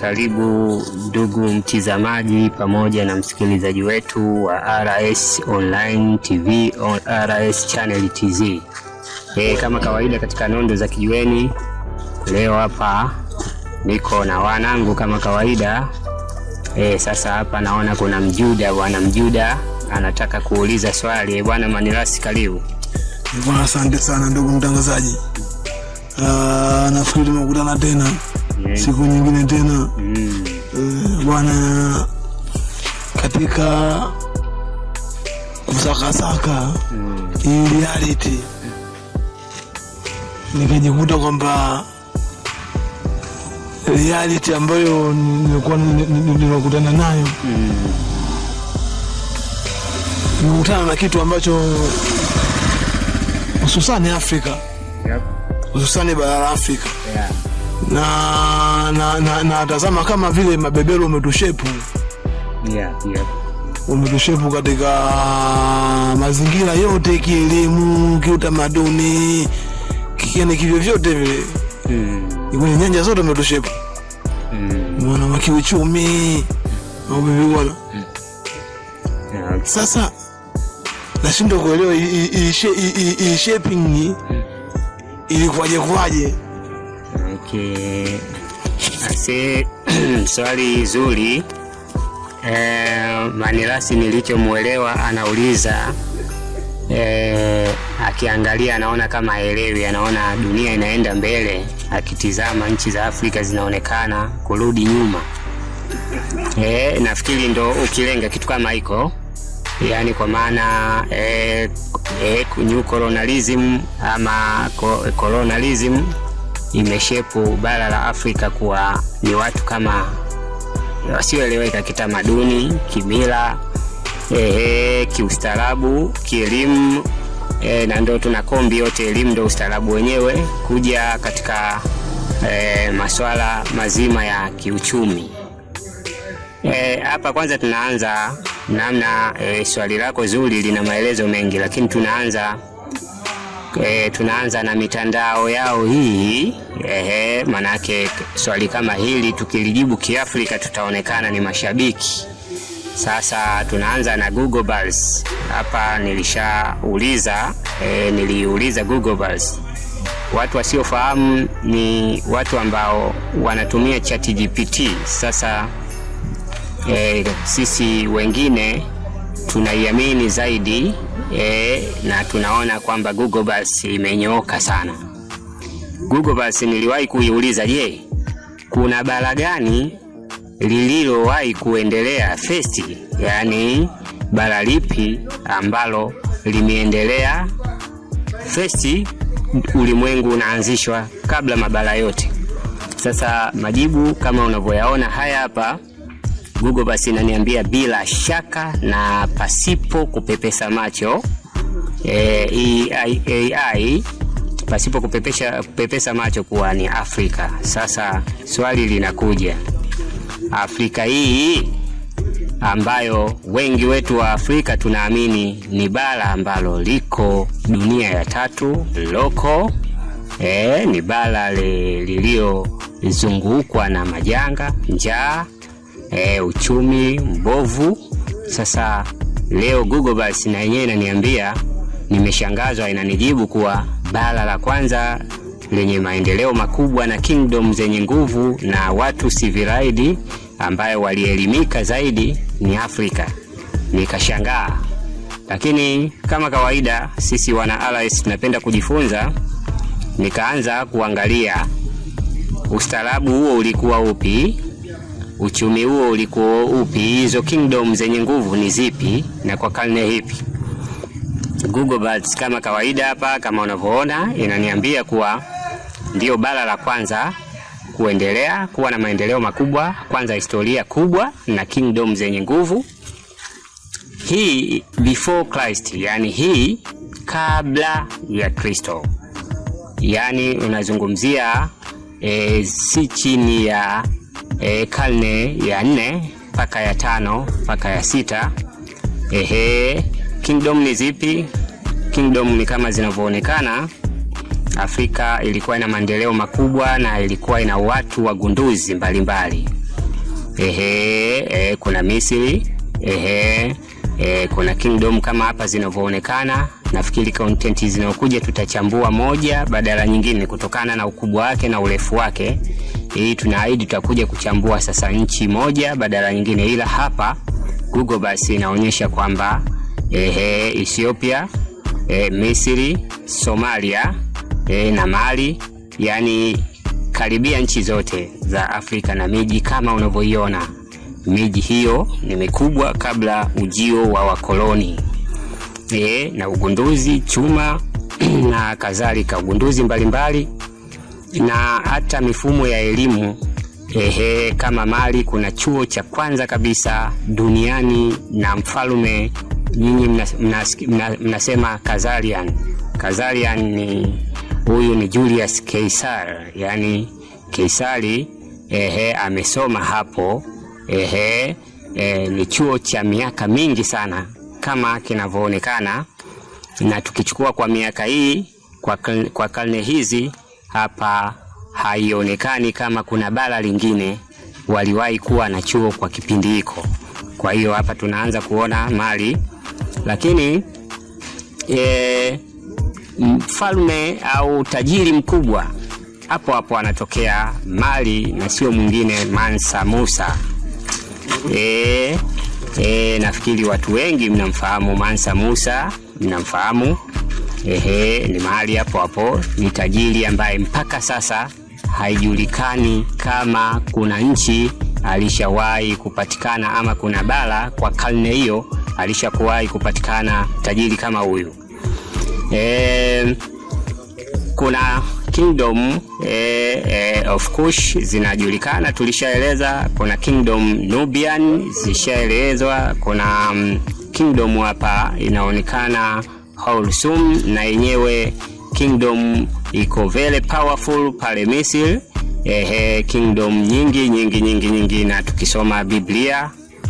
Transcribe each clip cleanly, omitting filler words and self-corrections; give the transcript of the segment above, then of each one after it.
Karibu ndugu mtizamaji pamoja na msikilizaji wetu wa RS Online TV on RS Channel TZ. Kama kawaida katika nondo za kijiweni, leo hapa niko na wanangu kama kawaida. Sasa hapa naona kuna Mjuda, bwana Mjuda anataka kuuliza swali. Bwana Manirasi, karibu. Bwana, asante sana ndugu mtangazaji. Nafikiri tumekutana tena siku nyingine tena. Bwana, katika kusakasaka hii reality nikajikuta kwamba reality ambayo nilikuwa nimekutana nayo, nimekutana na kitu ambacho hususani Afrika, hususani bara la Afrika, na tazama kama vile mabebelo umetushepu, umetushepu katika mazingira yote, kielimu, kiutamaduni, kikiani, kivyo vyote vile, kwenye nyanja zote umetushepu. Mwana wa kiuchumi, bwana. Sasa nashindwa kuelewa hii shaping ilikuwaje? Ase swali zuri. Manirasi nilichomuelewa anauliza, akiangalia anaona kama haelewi, anaona dunia inaenda mbele, akitizama nchi za Afrika zinaonekana kurudi nyuma. Nafikiri ndo ukilenga kitu kama hiko, yani kwa maana new colonialism ama colonialism imeshepu bara la Afrika kuwa ni watu kama wasioeleweka kitamaduni, kimila, kiustaarabu, kielimu, na ndo tuna kombi yote, elimu ndo ustaarabu wenyewe, kuja katika masuala mazima ya kiuchumi. Hapa kwanza tunaanza namna, swali lako zuri lina maelezo mengi, lakini tunaanza na mitandao yao hii. Manake swali kama hili tukilijibu kiafrika tutaonekana ni mashabiki. Sasa tunaanza na Google Bars. Hapa niliuliza Google Bars. Watu wasiofahamu ni watu ambao wanatumia ChatGPT. Sasa sisi wengine tunaiamini zaidi, na tunaona kwamba Google Bars imenyooka sana. Google Bars niliwahi kuiuliza, je, kuna bara gani lililowahi kuendelea first? Yani bara lipi ambalo limeendelea first, ulimwengu unaanzishwa kabla mabara yote? Sasa majibu kama unavyoyaona haya hapa. Google Bars inaniambia bila shaka na pasipo kupepesa macho, AI pasipo kupepesa macho kuwa ni Afrika. Sasa swali linakuja, Afrika hii ambayo wengi wetu wa Afrika tunaamini ni bara ambalo liko dunia ya tatu, loko, ni bara liliozungukwa na majanga, njaa, uchumi mbovu. Sasa leo Google Bars na yenyewe inaniambia, nimeshangazwa, inanijibu kuwa bara la kwanza lenye maendeleo makubwa na kingdom zenye nguvu na watu civilized ambayo walielimika zaidi ni Afrika. Nikashangaa, lakini kama kawaida sisi wana RS tunapenda kujifunza. Nikaanza kuangalia ustaarabu huo ulikuwa upi, uchumi huo ulikuwa upi, hizo kingdom zenye nguvu ni zipi na kwa karne hipi. Google Bars kama kawaida hapa, kama unavyoona, inaniambia kuwa ndio bara la kwanza kuendelea, kuwa na maendeleo makubwa, kwanza historia kubwa na kingdom zenye nguvu. Hii before Christ, yani hii kabla ya Kristo. Yani unazungumzia si chini ya karne ya 4 mpaka ya 5 mpaka ya 6. Kingdom ni zipi? Kingdom ni kama zinavyoonekana Afrika ilikuwa ina maendeleo makubwa na ilikuwa ina watu wagunduzi mbalimbali. Kuna Misri, kuna kingdom kama hapa zinavyoonekana. Nafikiri content zinazokuja tutachambua moja badala nyingine kutokana na ukubwa wake na urefu wake. Tunaahidi tutakuja kuchambua sasa nchi moja badala nyingine, ila hapa Google basi inaonyesha kwamba Ethiopia, Misri, Somalia na Mali, yani karibia nchi zote za Afrika, na miji kama unavyoiona. Miji hiyo ni mikubwa kabla ujio wa wakoloni. Na ugunduzi chuma na kadhalika, ugunduzi mbalimbali na hata mifumo ya elimu. Kama Mali kuna chuo cha kwanza kabisa duniani na mfalme, nyinyi mnasema Kazarian ni huyu ni Julius Caesar, yani Kaisari. Amesoma hapo. Ni chuo cha miaka mingi sana kama kinavyoonekana, na tukichukua kwa miaka hii, kwa karne hizi, hapa haionekani kama kuna bara lingine waliwahi kuwa na chuo kwa kipindi hiko. Kwa hiyo hapa tunaanza kuona Mali, lakini mfalme au tajiri mkubwa hapo anatokea Mali na sio mwingine Mansa Musa. Nafikiri watu wengi mnamfahamu Mansa Musa, mnamfahamu. Ni Mali hapo, ni tajiri ambaye mpaka sasa haijulikani kama kuna nchi alishawahi kupatikana ama kuna bara kwa karne hiyo alishakuwahi kupatikana tajiri kama huyu. Kuna kingdom of Kush zinajulikana, tulishaeleza. Kuna kingdom Nubian zishaelezwa. Kuna kingdom hapa inaonekana Holsum, na yenyewe kingdom iko very powerful pale Misri. Kingdom nyingi, na tukisoma Biblia,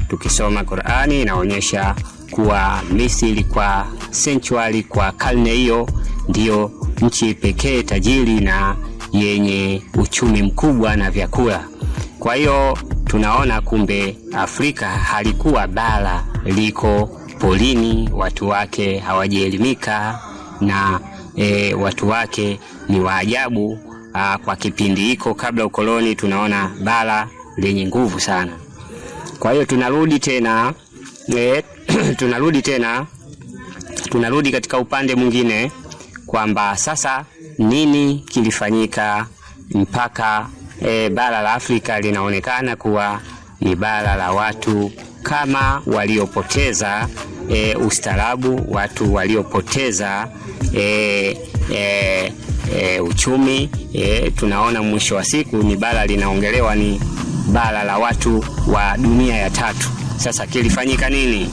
tukisoma Qur'ani, inaonyesha kuwa Misri kwa century, kwa karne hiyo, ndio nchi pekee tajiri na yenye uchumi mkubwa na vyakula. Kwa hiyo tunaona kumbe Afrika halikuwa bara, liko polini, watu wake hawajaelimika na watu wake ni waajabu. Kwa kipindi hiko kabla ukoloni, tunaona bara lenye nguvu sana. Kwa hiyo tunarudi katika upande mwingine kwamba sasa nini kilifanyika mpaka bara la Afrika linaonekana kuwa ni bara la watu kama waliopoteza ustaarabu, watu waliopoteza uchumi. Tunaona mwisho wa siku ni bara linaongelewa ni bara la watu wa dunia ya tatu. Sasa kilifanyika nini?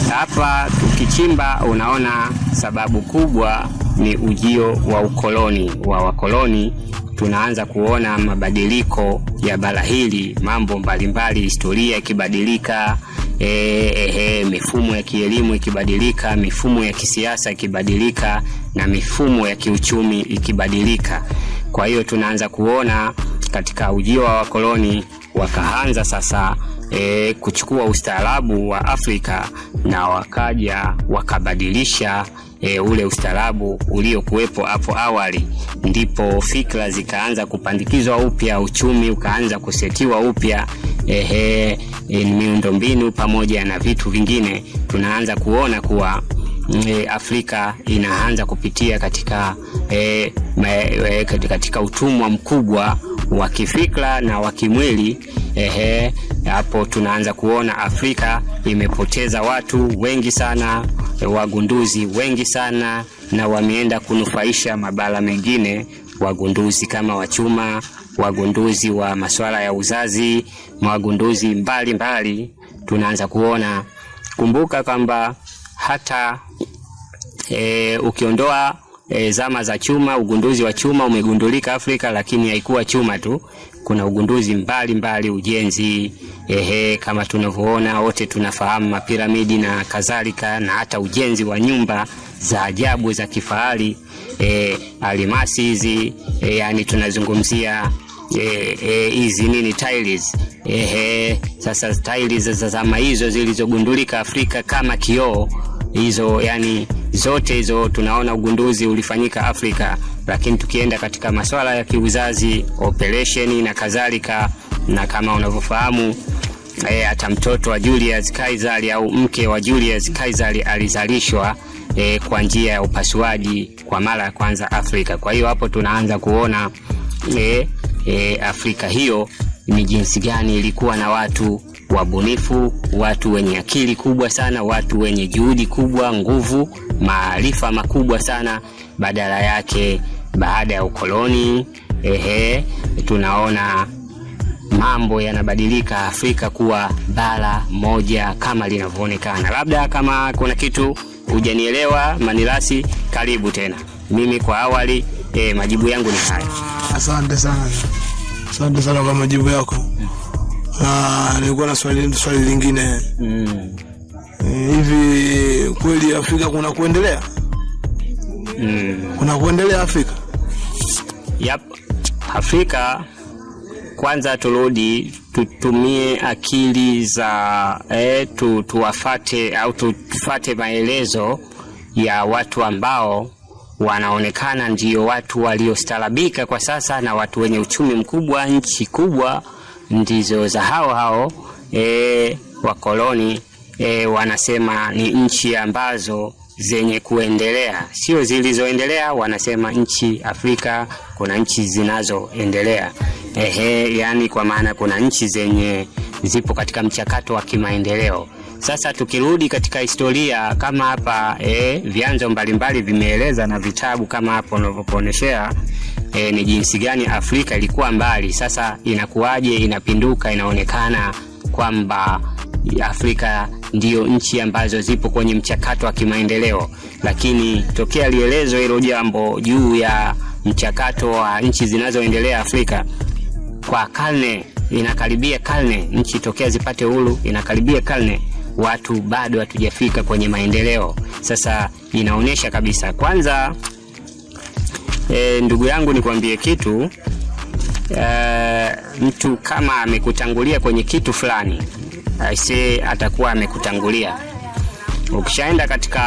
Hapa tukichimba, unaona sababu kubwa ni ujio wa ukoloni, wa wakoloni. Tunaanza kuona mabadiliko ya bara hili, mambo mbalimbali, historia ikibadilika, mifumo ya kielimu ikibadilika, mifumo ya kisiasa ikibadilika, na mifumo ya kiuchumi ikibadilika. Kwa hiyo tunaanza kuona katika ujio wa wakoloni wakaanza sasa kuchukua ustaarabu wa Afrika, na wakaja wakabadilisha ule ustaarabu uliokuwepo hapo awali. Ndipo fikra zikaanza kupandikizwa upya, uchumi ukaanza kusetiwa upya, miundombinu pamoja na vitu vingine. Tunaanza kuona kuwa Afrika inaanza kupitia katika utumwa mkubwa wa kifikra na wa kimwili. Hapo tunaanza kuona Afrika imepoteza watu wengi sana, wagunduzi wengi sana, na wameenda kunufaisha mabara mengine, wagunduzi kama wachuma, wagunduzi wa masuala ya uzazi, wagunduzi mbalimbali. Tunaanza kuona, kumbuka kwamba hata ukiondoa zama za chuma, ugunduzi wa chuma umegundulika Afrika, lakini haikuwa chuma tu. Kuna ugunduzi mbali ujenzi, kama tunavyoona wote tunafahamu mapiramidi na kadhalika, na hata ujenzi wa nyumba za ajabu za kifahari, almasi hizi, yani tunazungumzia hizi nini, tiles. Sasa tiles za zama hizo zilizogundulika Afrika kama kioo, hizo yani zote hizo tunaona ugunduzi ulifanyika Afrika. Lakini tukienda katika masuala ya kiuzazi, operation na kadhalika, na kama unavyofahamu hata mtoto wa Julius Caesar au mke wa Julius Caesar alizalishwa kwa njia ya upasuaji kwa mara ya kwanza Afrika. Kwa hiyo hapo tunaanza kuona Afrika hiyo ni jinsi gani ilikuwa na watu wabunifu, watu wenye akili kubwa sana, watu wenye juhudi kubwa, nguvu, maarifa makubwa sana. Badala yake baada ya ukoloni tunaona mambo yanabadilika, Afrika kuwa bara moja kama linavyoonekana. Labda kama kuna kitu hujanielewa Manilasi, karibu tena. Mimi kwa awali majibu yangu ni haya. Asante sana kwa majibu yako. Nilikuwa na swali lingine. Hivi kweli Afrika kuna kuendelea? Kuna kuendelea Afrika? Yep. Afrika kwanza turudi tutumie akili za tuwafate au tufate maelezo ya watu ambao wanaonekana ndio watu waliostarabika kwa sasa na watu wenye uchumi mkubwa, nchi kubwa ndizo za hao wakoloni. Wanasema ni nchi ambazo zenye kuendelea, sio zilizoendelea. Wanasema nchi Afrika kuna nchi zinazoendelea. Yani kwa maana kuna nchi zenye zipo katika mchakato wa kimaendeleo. Sasa tukirudi katika historia kama hapa vyanzo mbalimbali vimeeleza na vitabu kama hapo ninavyokuoneshea ni jinsi gani Afrika ilikuwa mbali. Sasa inakuwaje inapinduka, inaonekana kwamba Afrika ndio nchi ambazo zipo kwenye mchakato wa kimaendeleo. Lakini tokea lielezo hilo jambo juu ya mchakato wa nchi zinazoendelea Afrika kwa karne, inakaribia karne, nchi tokea zipate uhuru inakaribia karne, watu bado hatujafika kwenye maendeleo. Sasa inaonesha kabisa. Kwanza ndugu yangu nikwambie kitu, mtu kama amekutangulia kwenye kitu fulani, aise atakuwa amekutangulia. Ukishaenda katika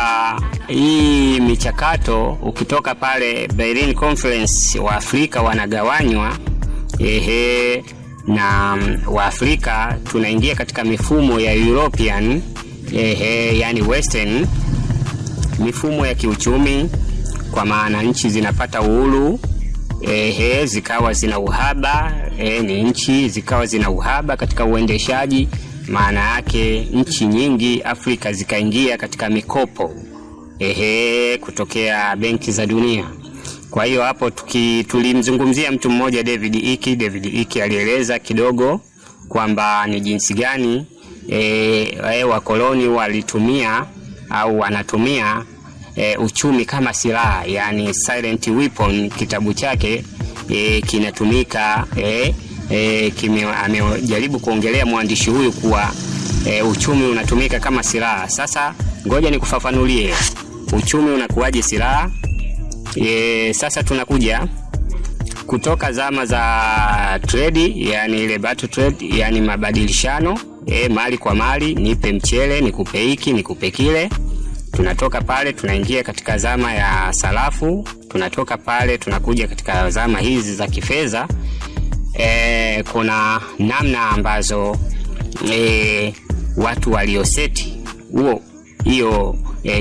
hii michakato, ukitoka pale Berlin Conference, wa Afrika wanagawanywa na wa Afrika tunaingia katika mifumo ya European yani Western, mifumo ya kiuchumi, kwa maana nchi zinapata uhuru zikawa zina uhaba, ni nchi zikawa zina uhaba katika uendeshaji. Maana yake nchi nyingi Afrika zikaingia katika mikopo kutokea benki za dunia. Kwa hiyo hapo tulimzungumzia mtu mmoja David Icke alieleza kidogo kwamba ni jinsi gani wakoloni walitumia au wanatumia uchumi kama silaha, yani silent weapon. Kitabu chake kinatumika amejaribu kuongelea mwandishi huyu kuwa uchumi unatumika kama silaha. Sasa ngoja nikufafanulie uchumi unakuwaje silaha. Sasa tunakuja kutoka zama za trade, yani ile battle trade, yani mabadilishano, mali kwa mali, nipe mchele nikupe hiki nikupe kile. Tunatoka pale tunaingia katika zama ya sarafu, tunatoka pale tunakuja katika zama hizi za kifedha. Kuna namna ambazo watu walioseti hiyo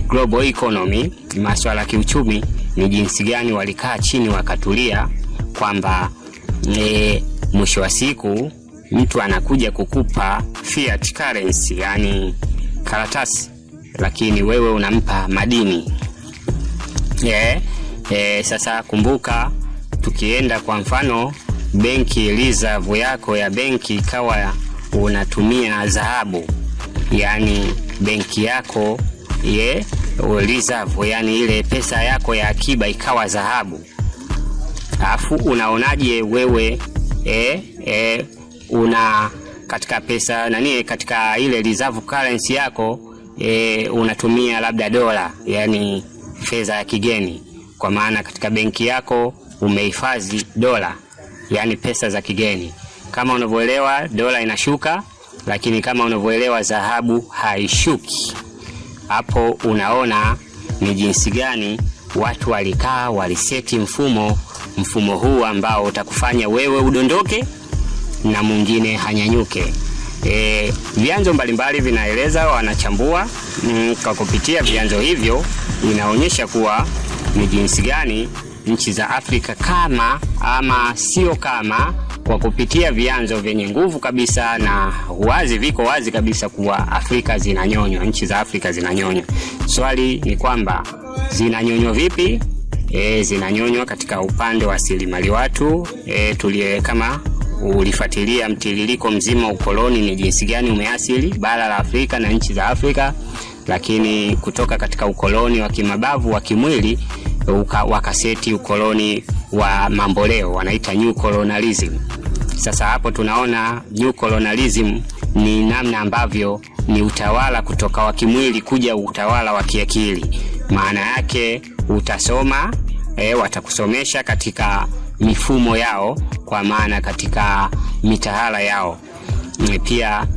global economy, masuala ya kiuchumi, ni jinsi gani walikaa chini wakatulia kwamba mwisho wa siku mtu anakuja kukupa fiat currency, yani karatasi, lakini wewe unampa madini. Sasa kumbuka, tukienda kwa mfano benki, reserve yako ya benki ikawa unatumia dhahabu, yani benki yako reserve, yani ile pesa yako ya akiba ikawa dhahabu. Alafu unaonaje wewe una katika pesa katika ile reserve currency yako unatumia labda dola, yani fedha ya kigeni, kwa maana katika benki yako umehifadhi dola, yani pesa za kigeni. Kama unavyoelewa dola inashuka, lakini kama unavyoelewa dhahabu haishuki. Hapo unaona ni jinsi gani watu walikaa waliseti mfumo huu ambao utakufanya wewe udondoke na mwingine hanyanyuke. Vyanzo mbalimbali vinaeleza, wanachambua kwa kupitia vyanzo hivyo inaonyesha kuwa ni jinsi gani nchi za Afrika kwa kupitia vyanzo vyenye nguvu kabisa na viko wazi kabisa kuwa Afrika zinanyonywa, nchi za Afrika zinanyonywa. Swali ni kwamba zinanyonywa vipi? Zinanyonywa katika upande wa rasilimali watu. Kama ulifuatilia mtiririko mzima ukoloni ni jinsi gani umeasili bara la Afrika na nchi za Afrika, lakini kutoka katika ukoloni wa kimabavu wa kimwili wakaseti ukoloni wa mamboleo, wanaita new colonialism. Sasa hapo tunaona new colonialism ni namna ambavyo ni utawala kutoka wa kimwili kuja utawala wa kiakili. Maana yake utasoma, watakusomesha katika mifumo yao, kwa maana katika mitaala yao. Pia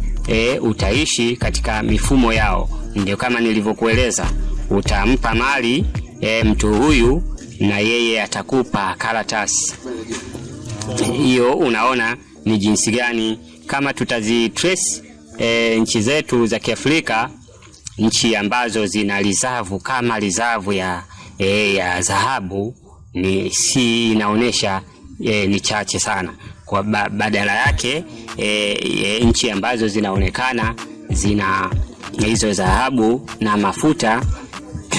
utaishi katika mifumo yao. Ndio kama nilivyokueleza, utampa mali mtu huyu na yeye atakupa karatasi. Hiyo unaona ni jinsi gani kama tutazitrace nchi zetu za Kiafrika, nchi ambazo zina reserve kama reserve ya dhahabu inaonesha ni chache sana. Kwa badala yake nchi ambazo zinaonekana zina hizo dhahabu na mafuta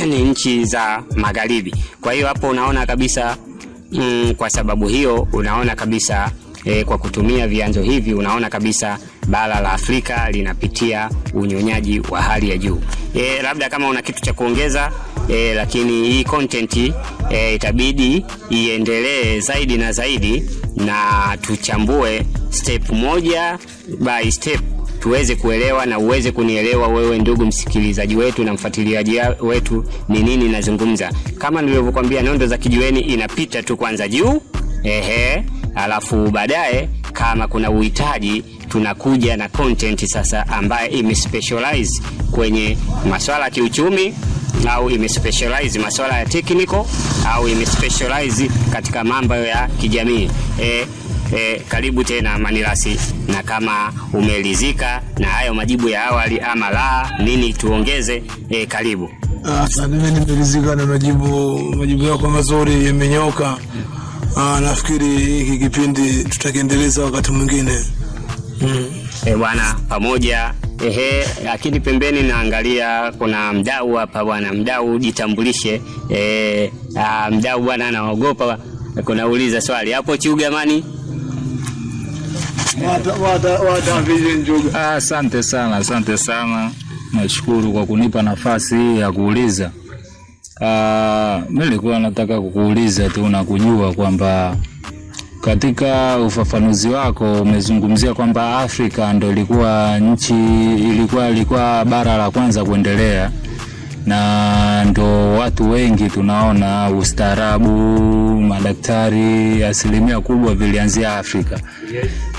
ni nchi za magharibi. Kwa hiyo hapo unaona kabisa kwa sababu hiyo unaona kabisa kwa kutumia vyanzo hivi unaona kabisa bara la Afrika linapitia unyonyaji wa hali ya juu. Labda kama una kitu cha kuongeza, lakini hii content itabidi iendelee zaidi na zaidi, na tuchambue step moja by step tuweze kuelewa na uweze kunielewa wewe ndugu msikilizaji wetu na mfuatiliaji wetu ni nini nazungumza. Kama nilivyokuambia, nondo za kijiweni inapita tu kwanza juu, alafu baadaye kama kuna uhitaji tunakuja na content sasa ambaye imespecialize kwenye masuala ya kiuchumi, au imespecialize masuala ya technical, au imespecialize katika mambo ya kijamii. Karibu tena Manirasi, na kama umelizika na hayo majibu ya awali ama la nini tuongeze, karibu. Mimi nimelizika na majibu yako mazuri, yamenyoka. Nafikiri hiki kipindi tutakiendeleza wakati mwingine. Bwana pamoja. Lakini pembeni naangalia kuna mdau hapa bwana. Mdau, jitambulishe. Mdau bwana anaogopa kunauliza swali hapo. Chugamani, asante sana. Nashukuru kwa kunipa nafasi hii ya kuuliza. Mimi nilikuwa nataka kukuuliza tu na kujua kwamba katika ufafanuzi wako umezungumzia kwamba Afrika ndio ilikuwa bara la kwanza kuendelea, na ndo watu wengi tunaona ustaarabu, madaktari, asilimia kubwa vilianzia Afrika.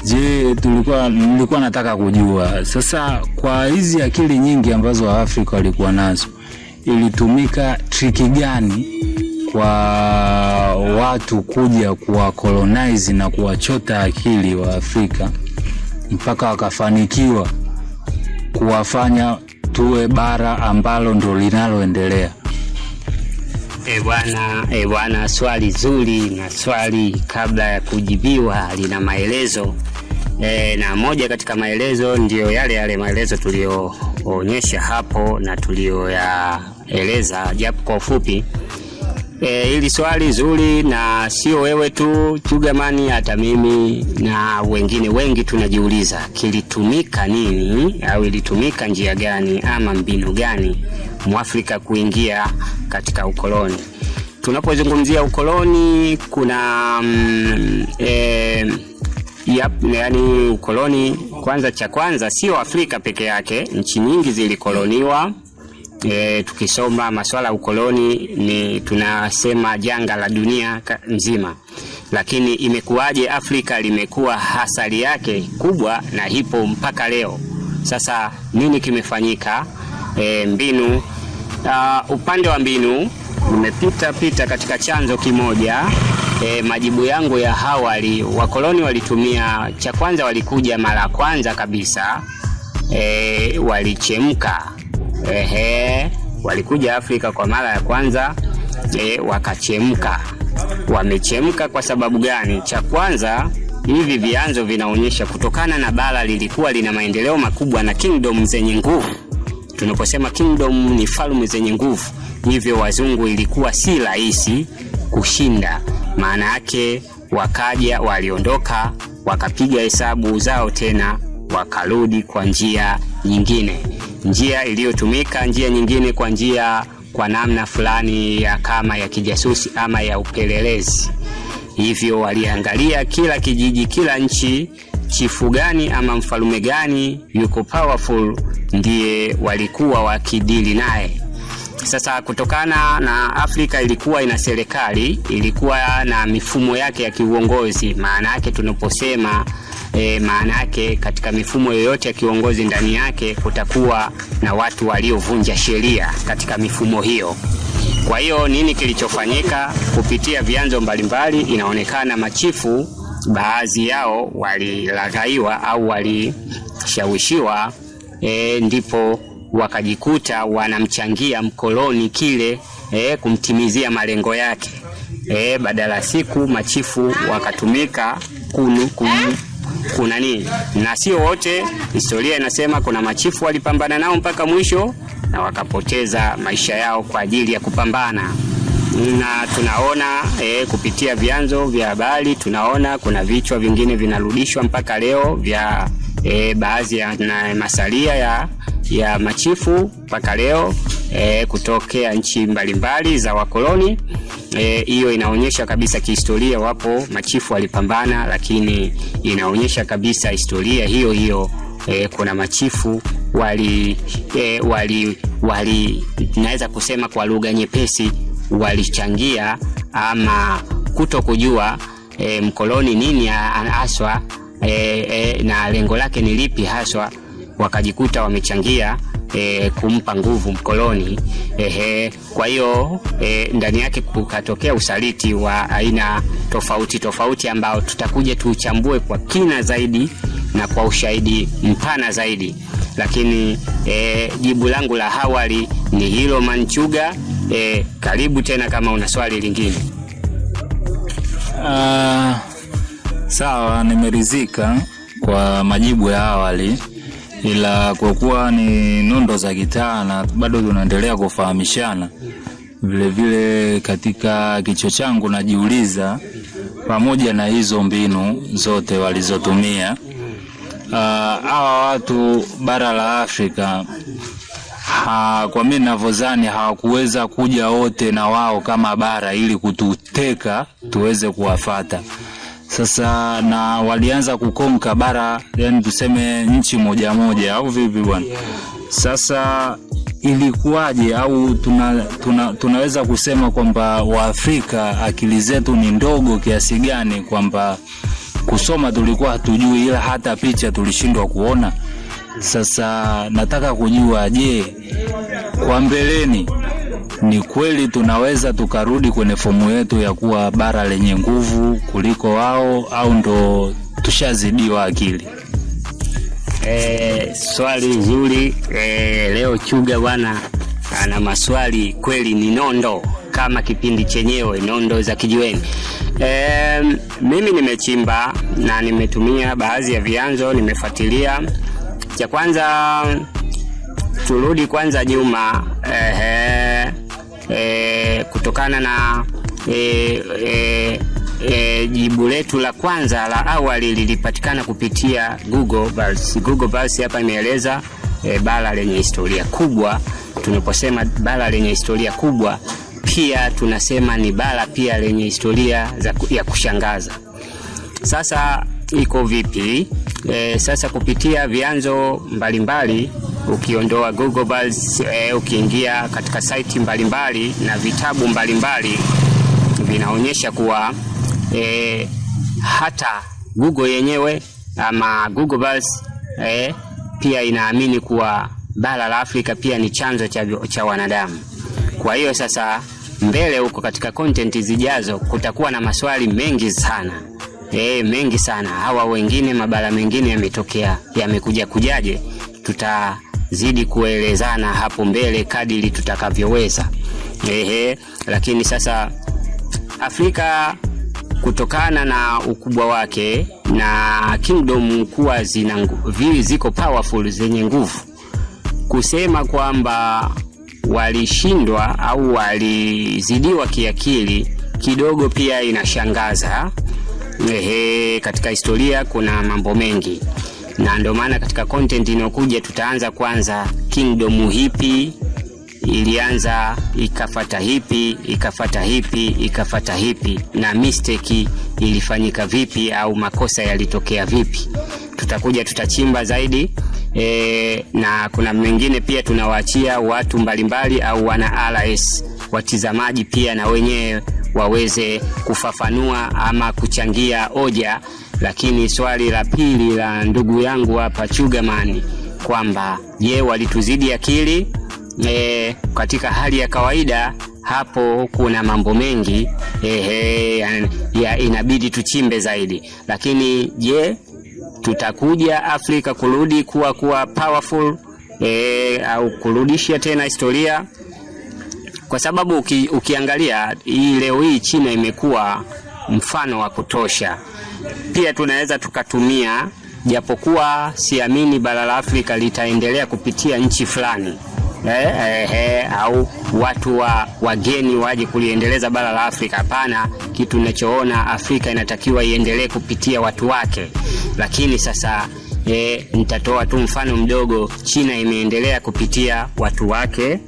Je, nilikuwa nataka kujua sasa, kwa hizi akili nyingi ambazo Afrika walikuwa nazo, ilitumika triki gani kwa watu kuja kuwa colonize na kuwachota akili wa Afrika mpaka wakafanikiwa kuwafanya tuwe bara ambalo ndo linaloendelea? Bwana, swali zuri, na swali kabla ya kujibiwa lina maelezo. Na moja katika maelezo ndio yale maelezo tulioonyesha hapo na tulioyaeleza japo kwa ufupi. Hili swali zuri, na sio wewe tu Chugamani, hata mimi na wengine wengi tunajiuliza kilitumika nini, au ilitumika njia gani ama mbinu gani Mwafrika kuingia katika ukoloni. Tunapozungumzia ukoloni kuna yani ukoloni cha kwanza sio Afrika peke yake, nchi nyingi zilikoloniwa. Tukisoma masuala ya ukoloni ni tunasema janga la dunia nzima. Lakini imekuwaje Afrika limekuwa hasari yake kubwa na hipo mpaka leo? Sasa nini kimefanyika? Mbinu, upande wa mbinu nimepita katika chanzo kimoja. Majibu yangu ya awali, wakoloni walitumia, cha kwanza walikuja mara kwanza kabisa, walichemka. Walikuja Afrika kwa mara ya kwanza, wakachemka. Wamechemka kwa sababu gani? Cha kwanza, hivi vyanzo vinaonyesha kutokana na bara lilikuwa lina maendeleo makubwa na kingdom zenye nguvu. Tunaposema kingdom ni falme zenye nguvu, hivyo wazungu ilikuwa si rahisi kushinda. Maana yake wakaja, waliondoka, wakapiga hesabu zao tena, wakarudi kwa njia nyingine. Njia iliyotumika, njia nyingine kwa namna fulani ya kama ya kijasusi ama ya upelelezi. Hivyo waliangalia kila kijiji, kila nchi, chifu gani ama mfalume gani yuko powerful, ndiye walikuwa wakidili naye. Sasa kutokana na Afrika ilikuwa ina serikali, ilikuwa na mifumo yake ya kiuongozi. Maana yake tunaposema maana yake katika mifumo yoyote ya kiongozi ndani yake kutakuwa na watu waliovunja sheria katika mifumo hiyo. Kwa hiyo nini kilichofanyika? Kupitia vyanzo mbalimbali inaonekana machifu baadhi yao walilaghaiwa au walishawishiwa, ndipo wakajikuta wanamchangia mkoloni kile kumtimizia malengo yake. Badala siku machifu wakatumika kuna nini, na sio wote. Historia inasema kuna machifu walipambana nao mpaka mwisho na wakapoteza maisha yao kwa ajili ya kupambana. Na tunaona kupitia vyanzo vya habari, tunaona kuna vichwa vingine vinarudishwa mpaka leo vya baadhi ya masalia ya machifu mpaka leo kutokea nchi mbalimbali za wakoloni. Hiyo inaonyesha kabisa kihistoria wapo machifu walipambana, lakini inaonyesha kabisa historia hiyo kuna machifu naweza kusema kwa lugha nyepesi walichangia ama kutokujua mkoloni nini haswa na lengo lake ni lipi haswa, wakajikuta wamechangia kumpa nguvu mkoloni. Kwa hiyo ndani yake kukatokea usaliti wa aina tofauti ambao tutakuja tuchambue kwa kina zaidi na kwa ushahidi mpana zaidi. Lakini jibu langu la awali ni hilo Manchuga. Karibu tena kama una swali lingine. Sawa, nimeridhika kwa majibu ya awali, ila kwa kuwa ni nondo za gitaa na bado tunaendelea kufahamishana, vile vile katika kichwa changu najiuliza, pamoja na hizo mbinu zote walizotumia hawa watu bara la Afrika, kwa mimi ninavyozani hawakuweza kuja wote na wao kama bara ili kututeka tuweze kuwafata. Sasa na walianza kukonka bara, yani tuseme nchi moja au vipi bwana? Sasa ilikuwaje, au tunaweza kusema kwamba Waafrika akili zetu ni ndogo kiasi gani kwamba kusoma tulikuwa hatujui, ila hata picha tulishindwa kuona? Sasa nataka kujua, je, kwa mbeleni ni kweli tunaweza tukarudi kwenye fomu yetu ya kuwa bara lenye nguvu kuliko wao, au ndo tushazidiwa akili? Swali nzuri. Leo Chuga bwana ana maswali kweli, ni nondo kama kipindi chenyewe, nondo za kijiweni. Mimi nimechimba na nimetumia baadhi ya vyanzo, nimefuatilia. Cha kwanza turudi kwanza nyuma, kutokana na jibu letu la kwanza la awali lilipatikana kupitia Google Bars. Google Bars hapa imeeleza bara lenye historia kubwa. Tunaposema bara lenye historia kubwa, pia tunasema ni bara pia lenye historia ya kushangaza. Sasa iko vipi? Sasa kupitia vyanzo mbalimbali, ukiondoa Google Buzz, ukiingia katika site mbalimbali na vitabu mbalimbali vinaonyesha kuwa hata Google yenyewe ama Google Buzz pia inaamini kuwa bara la Afrika pia ni chanzo cha wanadamu. Kwa hiyo sasa mbele huko katika content zijazo kutakuwa na maswali mengi sana. Mengi sana. Hawa wengine mabara mengine yametokea, yamekuja kujaje? Tutazidi kuelezana hapo mbele kadiri tutakavyoweza. Lakini sasa Afrika kutokana na ukubwa wake na kingdom kuwa ziko powerful, zenye nguvu, kusema kwamba walishindwa au walizidiwa kiakili kidogo pia inashangaza. Katika historia kuna mambo mengi, na ndio maana katika content inayokuja tutaanza kwanza kingdom hipi ilianza, ikafata hipi, ikafata hipi, ikafata hipi, na mistake ilifanyika vipi au makosa yalitokea vipi. Tutakuja tutachimba zaidi. Na kuna mengine pia tunawaachia watu mbalimbali au wana RS watizamaji pia na wenyewe waweze kufafanua ama kuchangia hoja. Lakini swali la pili la ndugu yangu hapa Chugamani kwamba je, walituzidi akili? Katika hali ya kawaida hapo kuna mambo mengi inabidi tuchimbe zaidi. Lakini je, tutakuja Afrika kurudi kuwa powerful au kurudishia tena historia? Kwa sababu ukiangalia leo hii China imekuwa mfano wa kutosha. Pia tunaweza tukatumia, japokuwa siamini bara la Afrika litaendelea kupitia nchi fulani au watu wageni waje kuliendeleza bara la Afrika. Hapana, kitu ninachoona Afrika inatakiwa iendelee kupitia watu wake. Lakini sasa nitatoa tu mfano mdogo. China imeendelea kupitia watu wake,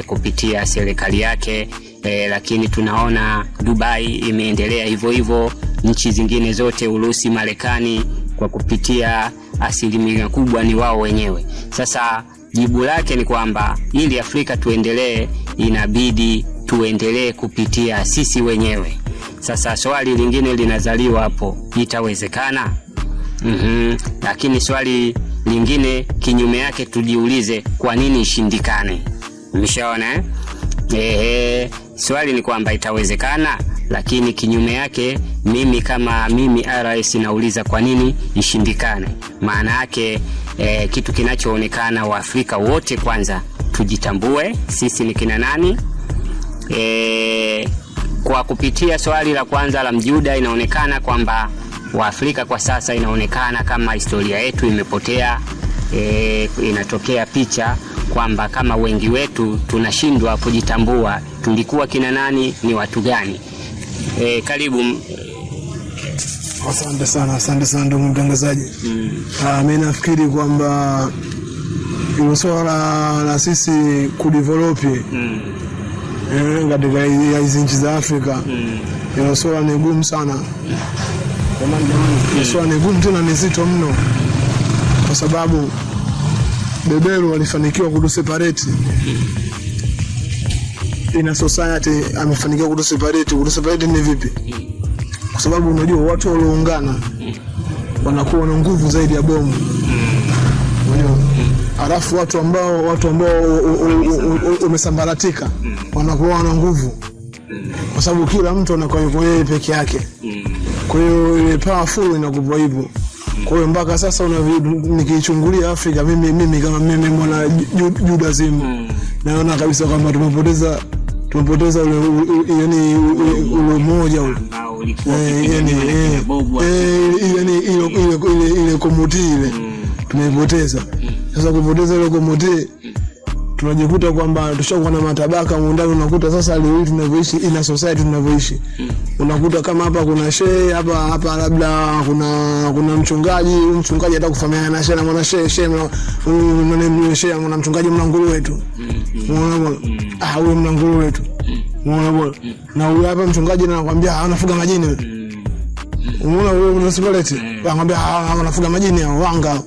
kupitia serikali yake, lakini tunaona Dubai imeendelea hivyo hivyo, nchi zingine zote, Urusi, Marekani, kwa kupitia asilimia kubwa ni wao wenyewe. Sasa jibu lake ni kwamba ili Afrika tuendelee, inabidi tuendelee kupitia sisi wenyewe. Sasa swali lingine linazaliwa hapo, itawezekana? Lakini swali lingine kinyume yake tujiulize, kwa nini ishindikane? Umeshaona swali ni kwamba itawezekana, lakini kinyume yake mimi RS nauliza kwa nini ishindikane. Maana yake kitu kinachoonekana, wa Afrika wote kwanza tujitambue sisi ni kina nani. Kwa kupitia swali la kwanza la Mjuda, inaonekana kwamba wa Afrika kwa sasa inaonekana kama historia yetu imepotea. Inatokea picha kwamba kama wengi wetu tunashindwa kujitambua, tulikuwa kina nani, ni watu gani. Karibu. Asante sana ndugu mtangazaji. Mimi nafikiri kwamba hilo swala la sisi kudevelop katika hizi nchi za Afrika, hilo swala ni gumu sana. Hilo swala ni gumu tena ni zito mno, kwa sababu beberu walifanikiwa kutuseparate ina society, amefanikiwa kutuseparate. Kutuseparate ni vipi? Kwa sababu unajua watu walioungana wanakuwa na nguvu zaidi ya bomu. Unajua, alafu watu ambao umesambaratika wanakuwa na nguvu, kwa sababu kila mtu anakuwa yuko yeye peke yake. Kwa hiyo ile powerful inakuwa hivyo. Kwa hiyo mpaka sasa nikichungulia Afrika, mimi kama mimi mwana Judaism, naona kabisa kwamba tumepoteza ule mmoja ule. Ile komoti ile tumepoteza. Sasa kupoteza ile komoti, tunajikuta kwamba tushakuwa na matabaka ndani. Unakuta sasa leo tunavyoishi ina society tunavyoishi, unakuta kama hapa kuna shehe, hapa labda kuna mchungaji atakufahamiana na shehe na mwana shehe na mchungaji mna nguruwe tu, unaona bwana, huyo mna nguruwe tu, unaona bwana, na huyo hapa mchungaji anakuambia anafuga majini, unaona wewe unasipaleti, anakuambia anafuga majini hao wanga.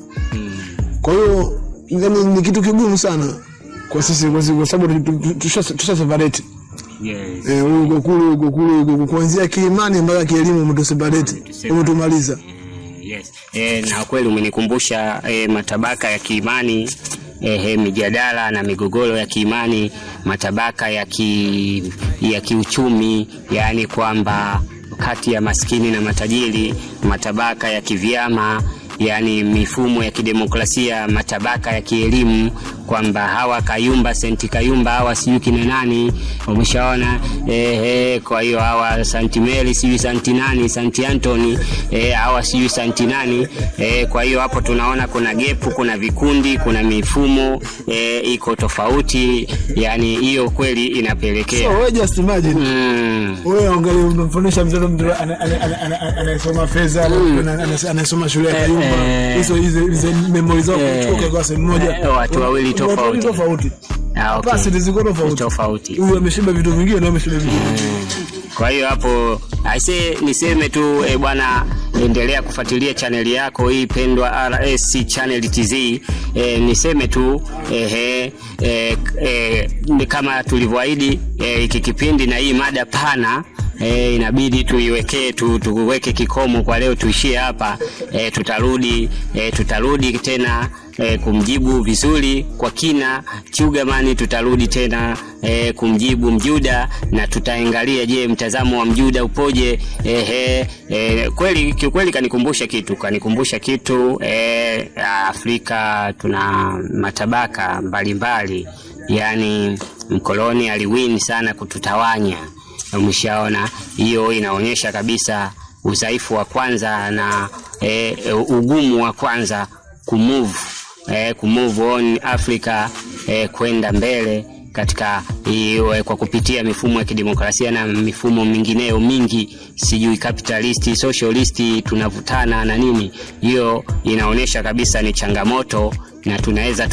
Kwa hiyo ni kitu kigumu sana kwa sisi, kwa sababu tusha separate. Yes. Uko kuanzia kiimani mpaka kielimu umetuseparate, umetumaliza. Yes. Na kweli umenikumbusha matabaka ya kiimani, mijadala na migogoro ya kiimani, matabaka ya kiuchumi, yani kwamba kati ya maskini na matajiri, matabaka ya kivyama, yani mifumo ya kidemokrasia, matabaka ya kielimu, kwamba hawa Kayumba, Senti Kayumba, hawa siyo kina nani, umeshaona. Kwa hiyo hawa Santi Mary, siyo Santi nani, Santi Anthony, hawa siyo Santi nani. Kwa hiyo hapo tunaona kuna gepu, kuna vikundi, kuna mifumo iko tofauti, yani hiyo kweli inapelekea. So wewe just imagine, wewe angalia unamfundisha mtoto anayesoma fedha, anayesoma shule ya Kayumba, hizo memories zao kutoka kwa sehemu moja, watu wawili tofauti. Okay. Basi ziko tofauti. Huyu ameshiba vitu vingine na ameshiba vitu vingine. Kwa hiyo hapo niseme tu bwana, endelea kufuatilia channel yako hii pendwa RS Channel TZ. Niseme tu kama tulivyoahidi, hiki kipindi na hii mada pana inabidi tuweke kikomo kwa leo, tuishie hapa. Tutarudi tena kumjibu vizuri kwa kina Chugamani, tutarudi tena kumjibu Mjuda, na tutaangalia je, mtazamo wa Mjuda upoje. Kweli kanikumbusha kitu Afrika tuna matabaka mbalimbali, yani mkoloni aliwini sana kututawanya. Umeshaona, hiyo inaonyesha kabisa udhaifu wa kwanza na ugumu wa kwanza kumove on Afrika kwenda mbele katika kwa kupitia mifumo ya kidemokrasia na mifumo mingineyo mingi, sijui capitalist, socialist, tunavutana na nini. Hiyo inaonyesha kabisa ni changamoto, na tunaweza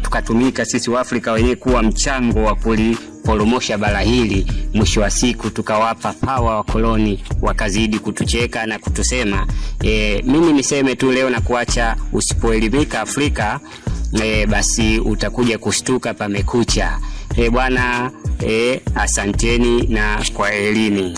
tukatumika sisi wa Afrika wenyewe kuwa mchango wa kuliporomosha bara hili. Mwisho wa siku tukawapa power wa koloni, wakazidi kutucheka na kutusema. Mimi niseme tu leo na kuacha, usipoelimika Afrika basi utakuja kushtuka pamekucha. Bwana, asanteni na kwa elimu.